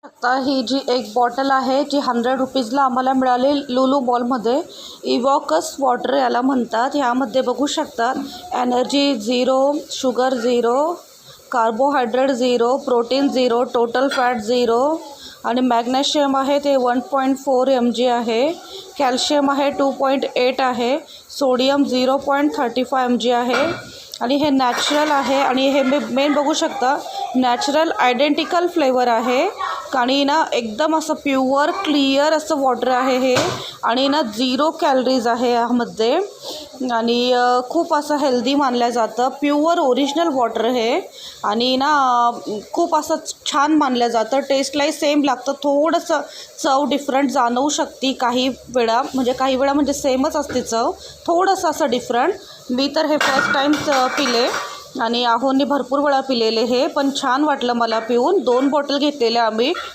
आता ही जी एक बॉटल आहे जी 100 रुपीजला आम्हाला मिळाली लुलू मॉलमध्ये. इवॉकस वॉटर याला म्हणतात. ह्यामध्ये बघू शकतात energy zero, sugar zero, carbohydrate zero, protein zero, total fat zero आणि मॅग्नेशियम आहे ते 1.4 mg आहे. कॅल्शियम आहे 2.8 आहे. सोडियम 0.35 mg आहे आणि हे नॅचरल आहे. आणि हे मेन बघू शकता नॅचरल आयडेंटिकल फ्लेवर आहे आणि ना एकदम असं प्युअर क्लिअर असं वॉटर आहे हे. आणि ना 0 कॅलरीज आहे यामध्ये आणि खूप असं हेल्दी मानलं जातं. प्युअर ओरिजिनल वॉटर हे आणि ना खूप असं छान मानलं जातं. टेस्टलाही सेम लागतं. थोडंसं चव डिफरंट जाणवू शकते काही वेळा म्हणजे सेमच असते चव, थोडंसं असं डिफरंट. मी तर हे फर्स्ट टाईम पिले आणि आहोंनी भरपूर वेळा पिलेले हे, पण छान वाटलं मला पिऊन. 2 बॉटल घेतलेल्या आम्ही.